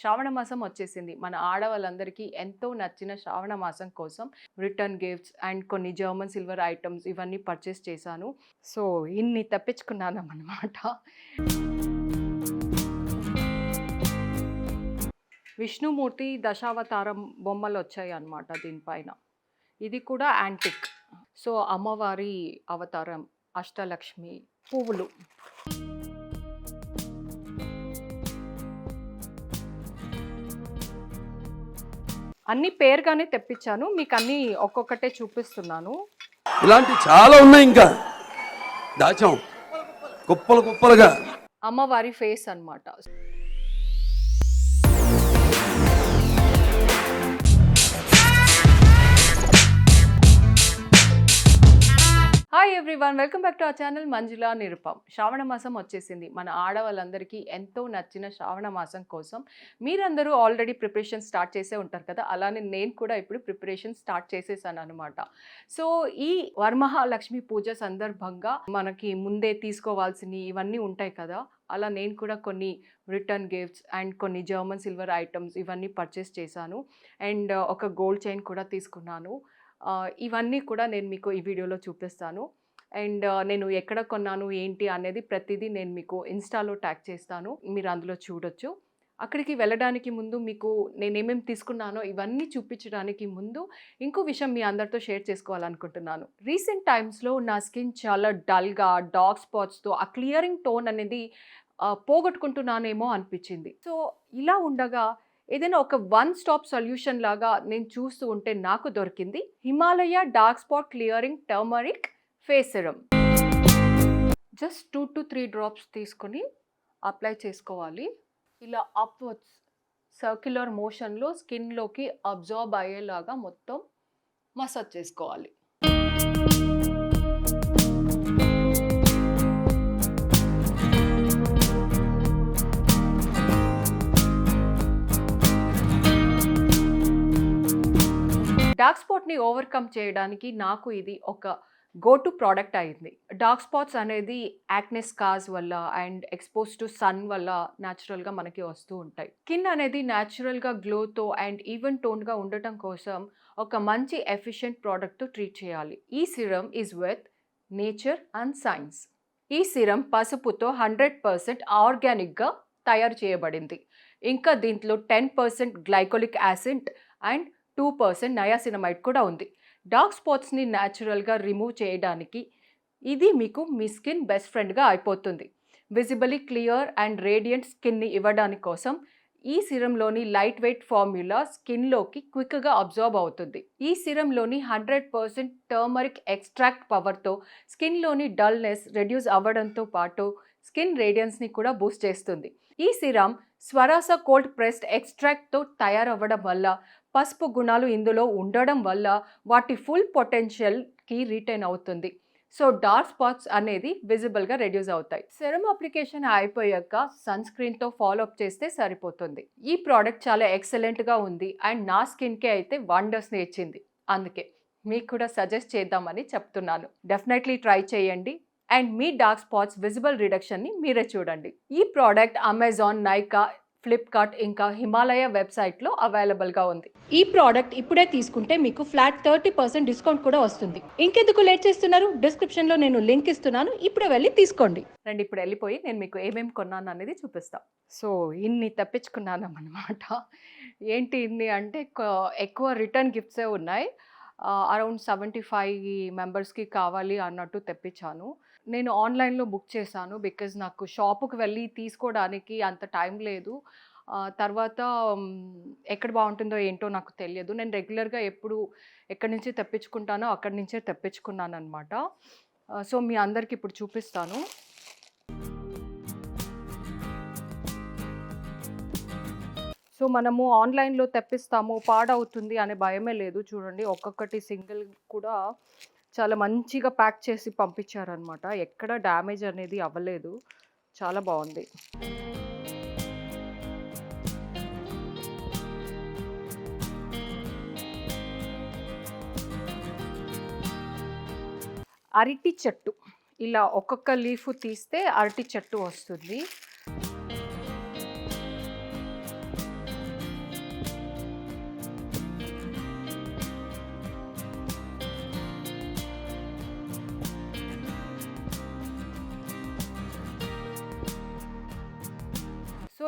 శ్రావణ మాసం వచ్చేసింది. మన ఆడవాళ్ళందరికీ ఎంతో నచ్చిన శ్రావణ మాసం కోసం రిటర్న్ గిఫ్ట్స్ అండ్ కొన్ని జర్మన్ సిల్వర్ ఐటమ్స్ ఇవన్నీ పర్చేస్ చేశాను. సో, ఇన్ని తెప్పించుకున్నానన్నమాట. విష్ణుమూర్తి దశావతారం బొమ్మలొచ్చాయన్నమాట దీనిపైన. ఇది కూడా యాంటిక్. సో, అమ్మవారి అవతారం, అష్టలక్ష్మి, పువ్వులు. అన్ని పేరుగానే తెప్పించాను. మీకు అన్ని ఒక్కొక్కటే చూపిస్తున్నాను. ఇలాంటి చాలా ఉన్నాయి, ఇంకా దాచాం కుప్పలు కుప్పలుగా. అమ్మవారి ఫేస్ అన్నమాట. Hi everyone, welcome back to our channel Manjula Nirupam. శ్రావణ మాసం వచ్చేసింది. మన ఆడవాళ్ళందరికీ ఎంతో నచ్చిన శ్రావణ మాసం కోసం మీరందరూ ఆల్రెడీ ప్రిపరేషన్ స్టార్ట్ చేసే ఉంటారు కదా, అలానే నేను కూడా ఇప్పుడు ప్రిపరేషన్ స్టార్ట్ చేసేసాను అనమాట. సో ఈ వరమహాలక్ష్మి పూజ సందర్భంగా మనకి ముందే తీసుకోవాల్సినవి ఇవన్నీ ఉంటాయి కదా, అలా నేను కూడా కొన్ని రిటర్న్ గిఫ్ట్స్ అండ్ కొన్ని జర్మన్ సిల్వర్ ఐటమ్స్ ఇవన్నీ పర్చేస్ చేశాను. అండ్ ఒక గోల్డ్ చైన్ కూడా తీసుకున్నాను. ఇవన్నీ కూడా నేను మీకు ఈ వీడియోలో చూపిస్తాను. అండ్ నేను ఎక్కడ కొన్నాను ఏంటి అనేది ప్రతిదీ నేను మీకు ఇన్స్టాలో ట్యాగ్ చేస్తాను, మీరు అందులో చూడొచ్చు. అక్కడికి వెళ్ళడానికి ముందు మీకు నేనేమేమి తీసుకున్నానో ఇవన్నీ చూపించడానికి ముందు ఇంకో విషయం మీ అందరితో షేర్ చేసుకోవాలనుకుంటున్నాను. రీసెంట్ టైమ్స్లో నా స్కిన్ చాలా డల్గా, డార్క్ స్పాట్స్తో ఆ క్లియరింగ్ టోన్ అనేది పోగొట్టుకుంటున్నానేమో అనిపించింది. సో ఇలా ఉండగా ఏదైనా ఒక వన్ స్టాప్ సొల్యూషన్ లాగా నేను చూస్తూ ఉంటే నాకు దొరికింది Himalaya dark spot clearing turmeric face serum. Just 2 to 3 drops తీసుకొని అప్లై చేసుకోవాలి. ఇలా అప్వర్డ్స్ సర్క్యులర్ మోషన్లో స్కిన్లోకి అబ్జార్బ్ అయ్యేలాగా మొత్తం మసాజ్ చేసుకోవాలి. డార్క్ స్పాట్ని ఓవర్కమ్ చేయడానికి నాకు ఇది ఒక గో టు ప్రోడక్ట్ అయింది. డార్క్ స్పాట్స్ అనేది యాక్నే స్కార్స్ వల్ల అండ్ ఎక్స్పోజ్ టు సన్ వల్ల న్యాచురల్గా మనకి వస్తూ ఉంటాయి. స్కిన్ అనేది న్యాచురల్గా గ్లోతో అండ్ ఈవెన్ టోన్గా ఉండటం కోసం ఒక మంచి ఎఫిషియెంట్ ప్రోడక్ట్తో ట్రీట్ చేయాలి. ఈ serum is with nature and science. ఈ సిరమ్ పసుపుతో 100% ఆర్గానిక్గా తయారు చేయబడింది. ఇంకా దీంట్లో 10% గ్లైకోలిక్ యాసిడ్ అండ్ 2% నయాసినమైడ్ కూడా ఉంది. డార్క్ స్పాట్స్ని న్యాచురల్గా రిమూవ్ చేయడానికి ఇది మీకు మీ స్కిన్ బెస్ట్ ఫ్రెండ్గా అయిపోతుంది. విజిబలీ క్లియర్ అండ్ రేడియంట్ స్కిన్ని ఇవ్వడానికి కోసం ఈ సిరంలోని లైట్ వెయిట్ ఫార్ములా స్కిన్లోకి క్విక్గా అబ్జార్బ్ అవుతుంది. ఈ సిరంలోని 100% టర్మరిక్ ఎక్స్ట్రాక్ట్ పవర్తో స్కిన్లోని డల్నెస్ రెడ్యూస్ అవ్వడంతో పాటు స్కిన్ రేడియన్స్ని కూడా బూస్ట్ చేస్తుంది. ఈ సిరం స్వరాస కోల్డ్ ప్రెస్డ్ ఎక్స్ట్రాక్ట్తో తయారవ్వడం వల్ల పసుపు గుణాలు ఇందులో ఉండడం వల్ల వాటి ఫుల్ పొటెన్షియల్కి రీటైన్ అవుతుంది. సో డార్క్ స్పాట్స్ అనేది విజిబుల్గా రెడ్యూస్ అవుతాయి. సెరమ్ అప్లికేషన్ అయిపోయాక సన్ స్క్రీన్తో ఫాలో అప్ చేస్తే సరిపోతుంది. ఈ ప్రోడక్ట్ చాలా ఎక్సలెంట్గా ఉంది అండ్ నా స్కిన్కే అయితే వండర్స్ని ఇచ్చింది. అందుకే మీకు కూడా సజెస్ట్ చేద్దామని చెప్తున్నాను. డెఫినెట్లీ ట్రై చేయండి అండ్ మీ డార్క్ స్పాట్స్ విజిబుల్ రిడక్షన్ని మీరే చూడండి. ఈ ప్రోడక్ట్ అమెజాన్, నైకా, ఫ్లిప్కార్ట్ ఇంకా హిమాలయ వెబ్సైట్లో అవైలబుల్గా ఉంది. ఈ ప్రోడక్ట్ ఇప్పుడే తీసుకుంటే మీకు ఫ్లాట్ 30% డిస్కౌంట్ కూడా వస్తుంది. ఇంకెందుకు లేట్ చేస్తున్నారు? డిస్క్రిప్షన్లో నేను లింక్ ఇస్తున్నాను, ఇప్పుడే వెళ్ళి తీసుకోండి. రండి, ఇప్పుడు వెళ్ళిపోయి నేను మీకు ఏమేమి కొన్నాను అనేది చూపిస్తాను. సో ఇన్ని తెప్పించుకున్నాను అన్నమాట. ఏంటి ఇన్ని అంటే ఎక్కువ రిటర్న్ గిఫ్ట్సే ఉన్నాయి. అరౌండ్ 75 మెంబర్స్కి కావాలి అన్నట్టు తెప్పించాను. నేను ఆన్లైన్లో బుక్ చేశాను బికాజ్ నాకు షాపుకి వెళ్ళి తీసుకోవడానికి అంత టైం లేదు. తర్వాత ఎక్కడ బాగుంటుందో ఏంటో నాకు తెలియదు. నేను రెగ్యులర్గా ఎక్కడి నుంచి తెప్పించుకుంటానో అక్కడి నుంచే తెప్పించుకున్నాను అనమాట. సో మీ అందరికి ఇప్పుడు చూపిస్తాను. సో మనము ఆన్లైన్లో తెప్పిస్తాము, పాడవుతుంది అనే భయమే లేదు. చూడండి, ఒక్కొక్కటి సింగిల్ కూడా చాలా మంచిగా ప్యాక్ చేసి పంపించారనమాట. ఎక్కడ డ్యామేజ్ అనేది అవ్వలేదు, చాలా బాగుంది. అరటి చెట్టు, ఇలా ఒక్కొక్క లీఫ్ తీస్తే అరటి చెట్టు వస్తుంది.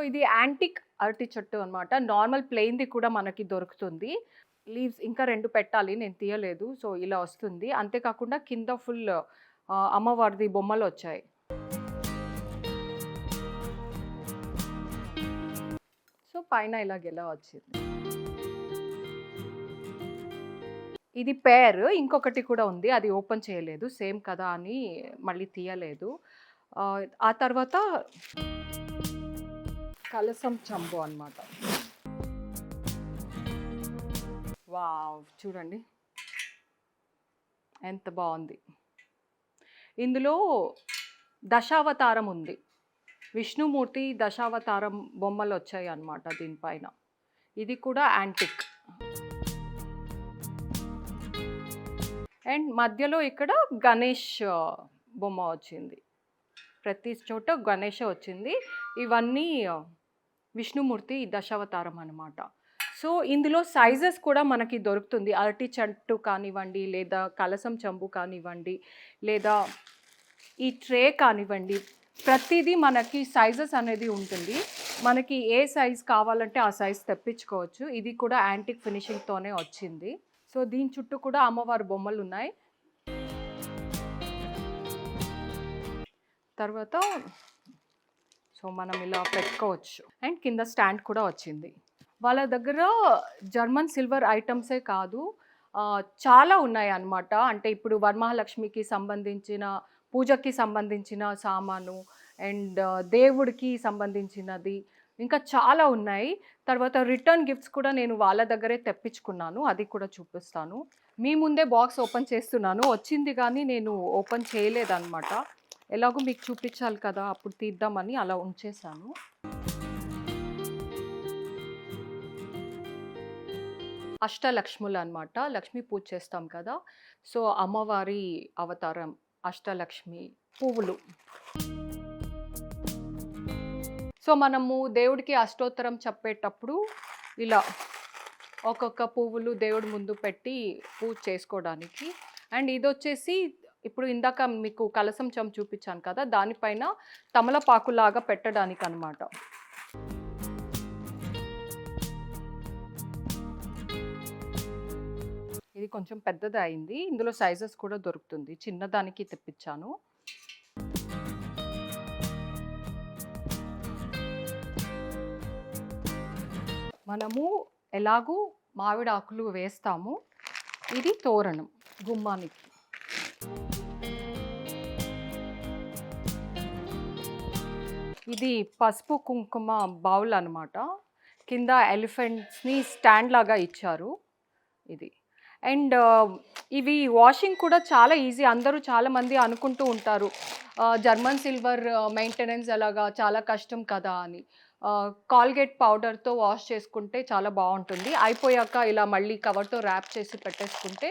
ఇది యాంటిక్ అరటి చెట్టు అనమాట. నార్మల్ ప్లెయిన్‌ది కూడా మనకి దొరుకుతుంది. లీవ్స్ ఇంకా 2 పెట్టాలి. నేను తీయలేదు. సో, ఇలా వస్తుంది. అంతేకాకుండా కింద ఫుల్ అమ్మవారిది బొమ్మలొచ్చాయి. సో, పైన ఇలాగెలా వచ్చింది. ఇది పేర్. ఇంకొకటి కూడా ఉంది. అది ఓపెన్ చేయలేదు. సేమ్ కదా అని మళ్ళీ తీయలేదు. ఆ తర్వాత కలసం చెంబు అన్నమాట. వావ్! చూడండి. ఎంత బావుంది. ఇందులో దశావతారం ఉంది. విష్ణుమూర్తి దశావతారం బొమ్మలొచ్చాయి అన్నమాట దీనిపైన. ఇది కూడా యాంటిక్. అండ్ మధ్యలో ఇక్కడ గణేష్ బొమ్మ వచ్చింది. ప్రతి చోట గణేషే వచ్చింది. ఇవన్నీ విష్ణుమూర్తి దశావతారం అన్నమాట. సో, ఇందులో సైజెస్ కూడా మనకి దొరుకుతుంది. అరటి చెట్టు కానివ్వండి, లేదా కలసం చెంబు కానివ్వండి, లేదా ఈ ట్రే కానివ్వండి, ప్రతిదీ మనకి సైజెస్ అనేది ఉంటుంది. మనకి ఏ సైజ్ కావాలంటే ఆ సైజ్ తెప్పించుకోవచ్చు. ఇది కూడా యాంటిక్ ఫినిషింగ్‌తోనే వచ్చింది. సో, దీని చుట్టూ కూడా అమ్మవారి బొమ్మలున్నాయి. తర్వాత సో, మనం ఇలా పెట్టుకోవచ్చు. అండ్ కింద స్టాండ్ కూడా వచ్చింది. వాళ్ళ దగ్గర జర్మన్ సిల్వర్ ఐటమ్సే కాదు, చాలా ఉన్నాయన్నమాట. అంటే ఇప్పుడు వరమహాలక్ష్మికి సంబంధించిన, పూజకి సంబంధించిన సామాను, అండ్ దేవుడికి సంబంధించినది ఇంకా చాలా ఉన్నాయి. తర్వాత రిటర్న్ గిఫ్ట్స్ కూడా నేను వాళ్ళ దగ్గరే తెప్పించుకున్నాను. అది కూడా చూపిస్తాను. మీ ముందే బాక్స్ ఓపెన్ చేస్తున్నాను. వచ్చింది కానీ నేను ఓపెన్ చేయలేదన్నమాట. ఎలాగో మీకు చూపించాలి కదా, అప్పుడు తీద్దామని అలా ఉంచేసాను. అష్టలక్ష్ములు అన్నమాట. లక్ష్మీ పూజ చేస్తాం కదా, సో అమ్మవారి అవతారం అష్టలక్ష్మి పువ్వులు. సో, మనము దేవుడికి అష్టోత్తరం చెప్పేటప్పుడు ఇలా ఒక్కొక్క పువ్వులు దేవుడి ముందు పెట్టి పూజ చేసుకోవడానికి. అండ్ ఇదొచ్చేసి ఇప్పుడు ఇందాక మీకు కలసం చెంబు చూపించాను కదా, దానిపైన తమలపాకులాగా పెట్టడానికి అన్నమాట. ఇది కొంచెం పెద్దది అయింది. ఇందులో సైజెస్ కూడా దొరుకుతుంది. చిన్నదానికి తెప్పించాను. మనము ఎలాగూ మామిడి ఆకులు వేస్తాము. ఇది తోరణం గుమ్మానికి. ఇది పసుపు కుంకుమ బౌల్ అన్నమాట. కింద ఎలిఫెంట్స్ని స్టాండ్ లాగా ఇచ్చారు ఇది. అండ్ ఇవి వాషింగ్ కూడా చాలా ఈజీ. అందరూ చాలామంది అనుకుంటూ ఉంటారు జర్మన్ సిల్వర్ మెయింటెనెన్స్ అలాగా చాలా కష్టం కదా అని. కాల్గేట్ పౌడర్తో వాష్ చేసుకుంటే చాలా బాగుంటుంది. అయిపోయాక ఇలా మళ్ళీ కవర్తో ర్యాప్ చేసి పెట్టేసుకుంటే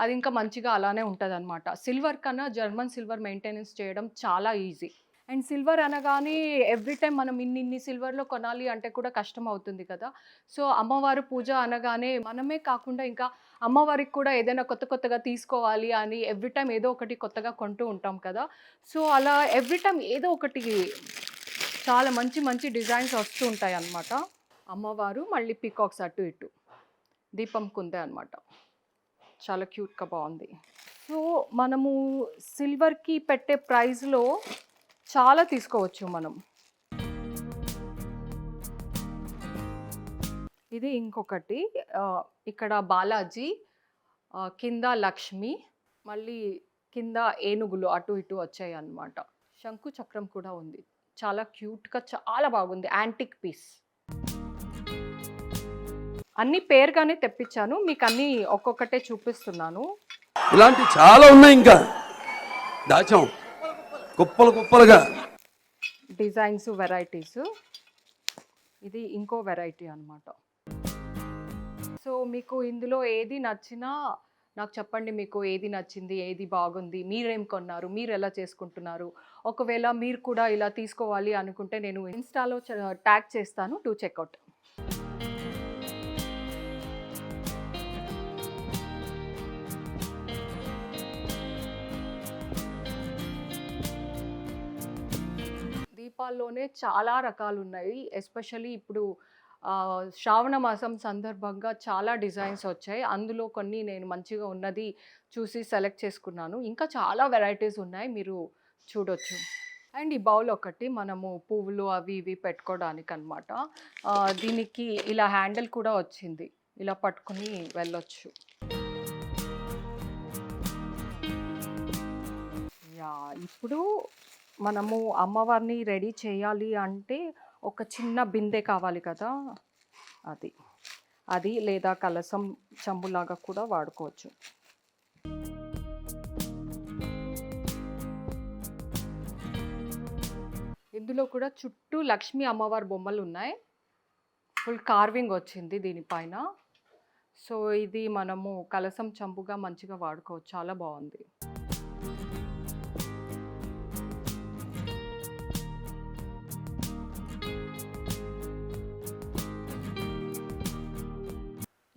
అది ఇంకా మంచిగా అలానే ఉంటుంది అనమాట. సిల్వర్ కన్నా జర్మన్ సిల్వర్ మెయింటెనెన్స్ చేయడం చాలా ఈజీ. అండ్ సిల్వర్ అనగానే ఎవ్రీ టైం మనం ఇన్ని సిల్వర్లో కొనాలి అంటే కూడా కష్టం అవుతుంది కదా. సో, అమ్మవారు పూజ అనగానే మనమే కాకుండా ఇంకా అమ్మవారికి కూడా ఏదైనా కొత్తగా తీసుకోవాలి అని ఎవ్రీ టైం ఏదో ఒకటి కొత్తగా కొంటూ ఉంటాం కదా. సో, అలా ఎవ్రీ టైం ఏదో ఒకటి చాలా మంచి డిజైన్స్ వస్తూ ఉంటాయి అన్నమాట. అమ్మవారు మళ్ళీ పీకాక్స్ అటు ఇటు దీపం కుందే అనమాట. చాలా క్యూట్గా బాగుంది. సో, మనము సిల్వర్కి పెట్టే ప్రైస్లో చాలా తీసుకోవచ్చు మనం. ఇది ఇంకొకటి ఇక్కడ బాలాజీ, కింద లక్ష్మి, మళ్ళీ కింద ఏనుగులు అటు ఇటు వచ్చాయి అన్నమాట. శంకు చక్రం కూడా ఉంది. చాలా క్యూట్గా చాలా బాగుంది. Antique piece. అన్ని పేరుగానే తెప్పించాను. మీకు అన్ని ఒక్కొక్కటే చూపిస్తున్నాను. ఇలాంటి చాలా ఉన్నాయి ఇంకా దాచాం కుప్పలుగా. Designs varieties. ఇది ఇంకో వెరైటీ అన్నమాట. సో, మీకు ఇందులో ఏది నచ్చినా నాకు చెప్పండి. మీకు ఏది నచ్చింది, ఏది బాగుంది, మీరేం కొన్నారు, మీరు ఎలా చేసుకుంటున్నారు. ఒకవేళ మీరు కూడా ఇలా తీసుకోవాలి అనుకుంటే నేను ఇన్స్టాలో ట్యాగ్ చేస్తాను టు చెక్అవుట్. శిల్పాల్లోనే చాలా రకాలు ఉన్నాయి. ఎస్పెషల్లీ ఇప్పుడు శ్రావణ మాసం సందర్భంగా చాలా డిజైన్స్ వచ్చాయి. అందులో కొన్ని నేను మంచిగా ఉన్నది చూసి సెలెక్ట్ చేసుకున్నాను. ఇంకా చాలా వెరైటీస్ ఉన్నాయి, మీరు చూడొచ్చు. అండ్ ఈ బౌల్ ఒకటి మనము పువ్వులు అవి ఇవి పెట్టుకోవడానికనమాట. దీనికి ఇలా హ్యాండిల్ కూడా వచ్చింది, ఇలా పట్టుకొని వెళ్ళొచ్చు. ఇప్పుడు మనము అమ్మవారిని రెడీ చేయాలి అంటే ఒక చిన్న బిందె కావాలి కదా, అది లేదా కలసం చెంబులాగా కూడా వాడుకోవచ్చు. ఇందులో కూడా చుట్టూ లక్ష్మీ అమ్మవారి బొమ్మలు ఉన్నాయి. ఫుల్ కార్వింగ్ వచ్చింది దీనిపైన. సో ఇది మనము కలసం చెంబుగా మంచిగా వాడుకోవచ్చు, చాలా బాగుంది.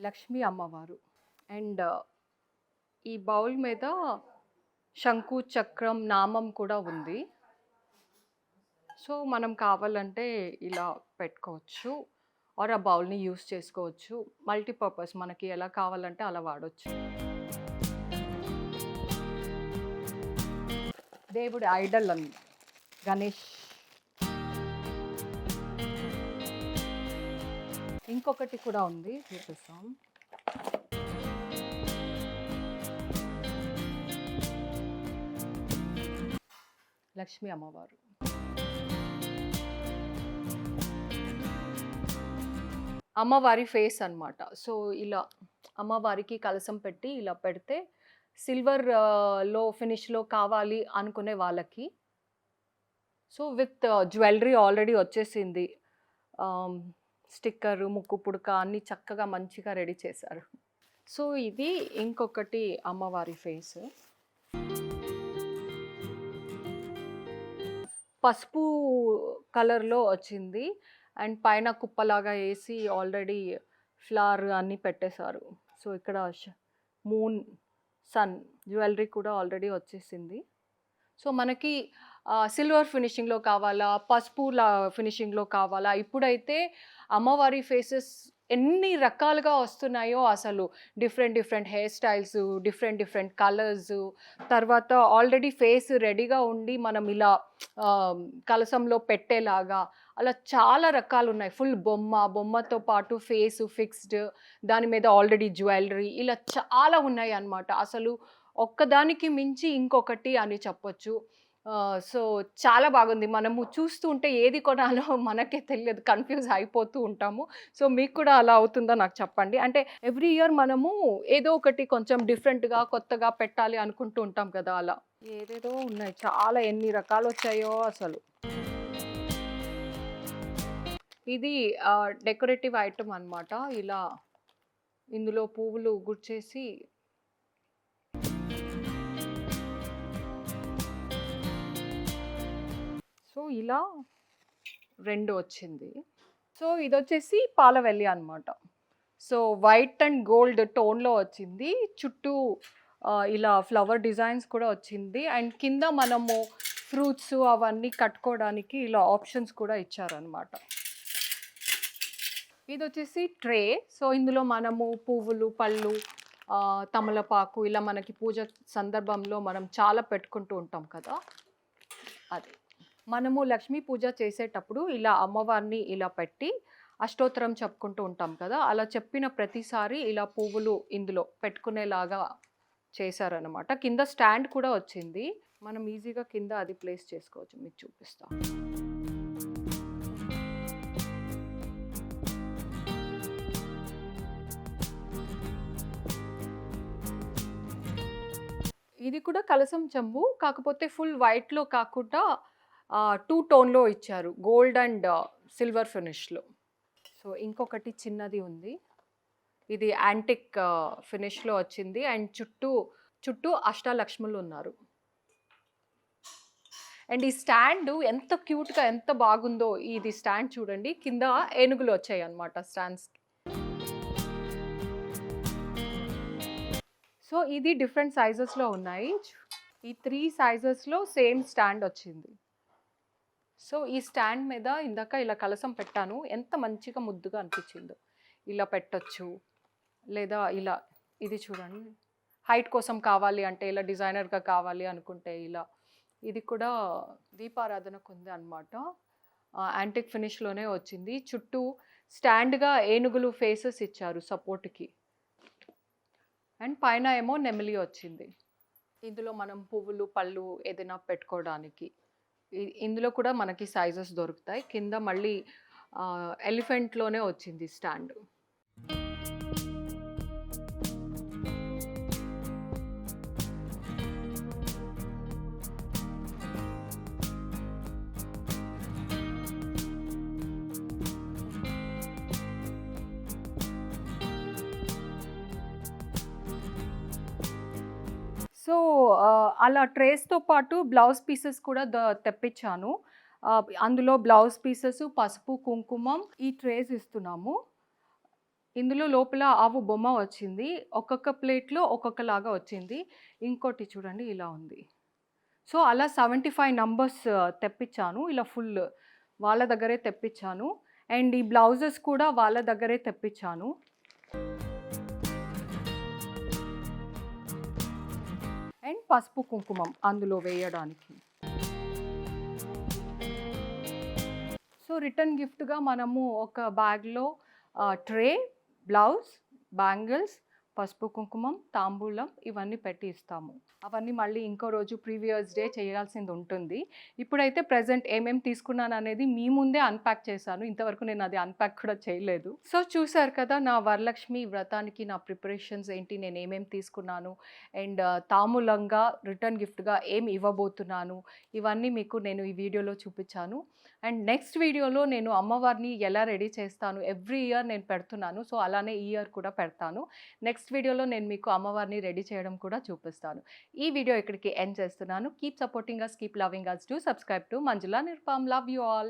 లక్ష్మీ అమ్మవారు. అండ్ ఈ బౌల్ మీద శంకు చక్రం నామం కూడా ఉంది. సో మనం కావాలంటే ఇలా పెట్టుకోవచ్చు, ఆర్ ఆ బౌల్ని యూస్ చేసుకోవచ్చు. మల్టీపర్పస్, మనకి ఎలా కావాలంటే అలా వాడవచ్చు. దేవుడి ఐడల్ అని గణేష్. ఇంకొకటి కూడా ఉంది, చూపిస్తాం. లక్ష్మీ అమ్మవారు. అమ్మవారి ఫేస్ అన్నమాట. సో ఇలా అమ్మవారికి కలసం పెట్టి ఇలా పెడితే సిల్వర్లో ఫినిష్లో కావాలి అనుకునే వాళ్ళకి, సో విత్ జ్యువెలరీ ఆల్రెడీ వచ్చేసింది. స్టిక్కర్, ముక్కు పుడక అన్నీ చక్కగా మంచిగా రెడీ చేశారు. సో ఇది ఇంకొకటి అమ్మవారి ఫేస్. పసుపు కలర్లో వచ్చింది అండ్ పైన కుప్పలాగా వేసి ఆల్రెడీ ఫ్లవర్ అన్నీ పెట్టేశారు. సో ఇక్కడ మూన్, సన్ జ్యువెలరీ కూడా ఆల్రెడీ వచ్చేసింది. సో మనకి సిల్వర్ ఫినిషింగ్లో కావాలా, పసుపులా ఫినిషింగ్లో కావాలా, ఇప్పుడైతే అమ్మవారి ఫేసెస్ ఎన్ని రకాలుగా వస్తున్నాయో అసలు. Different hair styles, different colours, తర్వాత ఆల్రెడీ ఫేస్ రెడీగా ఉండి మనం ఇలా కలసంలో పెట్టేలాగా అలా చాలా రకాలు ఉన్నాయి. ఫుల్ బొమ్మతో పాటు ఫేసు ఫిక్స్డ్, దాని మీద ఆల్రెడీ జ్యువెలరీ, ఇలా చాలా ఉన్నాయి అన్నమాట. అసలు ఒక్కదానికి మించి ఇంకొకటి అని చెప్పొచ్చు. సో చాలా బాగుంది. మనము చూస్తూ ఉంటే ఏది కొనాలో మనకే తెలియదు, కన్ఫ్యూజ్ అయిపోతూ ఉంటాము. సో మీకు కూడా అలా అవుతుందో నాకు చెప్పండి. అంటే ఎవ్రీ ఇయర్ మనము ఏదో ఒకటి కొంచెం డిఫరెంట్గా కొత్తగా పెట్టాలి అనుకుంటూ ఉంటాం కదా, అలా ఏదేదో ఉన్నాయి, చాలా ఎన్ని రకాలు వచ్చాయో అసలు. ఇది డెకరేటివ్ ఐటమ్ అన్నమాట. ఇలా ఇందులో పువ్వులు గుచ్చేసి సో ఇలా 2 వచ్చింది. సో ఇది వచ్చేసి పాలవెల్లి అనమాట. సో వైట్ అండ్ గోల్డ్ టోన్లో వచ్చింది. చుట్టూ ఇలా ఫ్లవర్ డిజైన్స్ కూడా వచ్చింది. అండ్ కింద మనము ఫ్రూట్స్ అవన్నీ కట్టుకోవడానికి ఇలా ఆప్షన్స్ కూడా ఇచ్చారనమాట. ఇది వచ్చేసి ట్రే. సో ఇందులో మనము పువ్వులు, పళ్ళు, తమలపాకు ఇలా మనకి పూజ సందర్భంలో మనం చాలా పెట్టుకుంటూ ఉంటాం కదా, అది. మనము లక్ష్మీ పూజ చేసేటప్పుడు ఇలా అమ్మవారిని ఇలా పెట్టి అష్టోత్తరం చెప్పుకుంటూ ఉంటాం కదా, అలా చెప్పిన ప్రతిసారి ఇలా పువ్వులు ఇందులో పెట్టుకునేలాగా చేశారనమాట. కింద స్టాండ్ కూడా వచ్చింది, మనం ఈజీగా కింద అది ప్లేస్ చేసుకోవచ్చు. మీకు చూపిస్తాం. ఇది కూడా కలసం చెంబు, కాకపోతే ఫుల్ వైట్లో కాకుండా 2 టోన్లో ఇచ్చారు, గోల్డ్ అండ్ సిల్వర్ ఫినిష్లో. సో ఇంకొకటి చిన్నది ఉంది, ఇది యాంటిక్ ఫినిష్లో వచ్చింది. అండ్ చుట్టూ అష్టలక్ష్ములు ఉన్నారు. అండ్ ఈ స్టాండ్ ఎంత క్యూట్గా ఎంత బాగుందో. ఇది స్టాండ్ చూడండి, కింద ఏనుగులు వచ్చాయి అన్నమాట స్టాండ్స్కి. సో ఇది డిఫరెంట్ సైజెస్లో ఉన్నాయి. ఈ 3 సైజెస్లో సేమ్ స్టాండ్ వచ్చింది. సో ఈ స్టాండ్ మీద ఇందాక ఇలా కలసం పెట్టాను, ఎంత మంచిగా ముద్దుగా అనిపించిందో. ఇలా పెట్టొచ్చు, లేదా ఇలా ఇది చూడండి, హైట్ కోసం కావాలి అంటే ఇలా డిజైనర్గా కావాలి అనుకుంటే ఇలా. ఇది కూడా దీపారాధనకు ఉంది అనమాట, యాంటిక్ ఫినిష్లోనే వచ్చింది. చుట్టూ స్టాండ్గా ఏనుగులు ఫేసెస్ ఇచ్చారు సపోర్ట్కి, అండ్ పైన ఏమో నెమిలి వచ్చింది. ఇందులో మనం పువ్వులు పళ్ళు ఏదైనా పెట్టుకోవడానికి ఇందులో కూడా మనకి సైజెస్ దొరుకుతాయి. కింద మళ్ళీ ఎలిఫెంట్లోనే వచ్చింది స్టాండ్. సో అలా ట్రేస్తో పాటు బ్లౌజ్ పీసెస్ కూడా తెప్పించాను. అందులో బ్లౌజ్ పీసెస్, పసుపు, కుంకుమం, ఈ ట్రేస్ ఇస్తున్నాము. ఇందులో లోపల ఆవు బొమ్మ వచ్చింది. ఒక్కొక్క ప్లేట్లో ఒక్కొక్కలాగా వచ్చింది. ఇంకోటి చూడండి ఇలా ఉంది. సో అలా 75 నంబర్స్ తెప్పించాను. ఇలా ఫుల్ వాళ్ళ దగ్గరే తెప్పించాను. అండ్ ఈ బ్లౌజెస్ కూడా వాళ్ళ దగ్గరే తెప్పించాను. అండ్ పసుపు కుంకుమం అందులో వేయడానికి. సో రిటర్న్ గిఫ్ట్గా మనము ఒక బ్యాగ్లో ట్రే, బ్లౌజ్, బ్యాంగిల్స్, పసుపు కుంకుమం, తాంబూలం ఇవన్నీ పెట్టి ఇస్తాము. అవన్నీ మళ్ళీ ఇంకో రోజు ప్రీవియస్ డే చేయాల్సింది ఉంటుంది. ఇప్పుడైతే ప్రజెంట్ ఏమేమి తీసుకున్నాను అనేది మీ ముందే అన్ప్యాక్ చేశాను. ఇంతవరకు నేను అది అన్ప్యాక్ కూడా చేయలేదు. సో చూసారు కదా నా వరలక్ష్మి వ్రతానికి నా ప్రిపరేషన్స్ ఏంటి, నేను ఏమేమి తీసుకున్నాను, అండ్ తాంబూలంగా రిటర్న్ గిఫ్ట్గా ఏమి ఇవ్వబోతున్నాను, ఇవన్నీ మీకు నేను ఈ వీడియోలో చూపించాను. అండ్ నెక్స్ట్ వీడియోలో నేను అమ్మవారిని ఎలా రెడీ చేస్తాను, ఎవ్రీ ఇయర్ నేను పెడుతున్నాను. సో అలానే ఈ ఇయర్ కూడా పెడతాను. నెక్స్ట్ వీడియోలో నేను మీకు అమ్మవారిని రెడీ చేయడం కూడా చూపిస్తాను. ఈ వీడియో ఇక్కడికి ఎండ్ చేస్తున్నాను. Keep supporting us, keep loving us. Do subscribe to Manjula Nirupam. Love you all.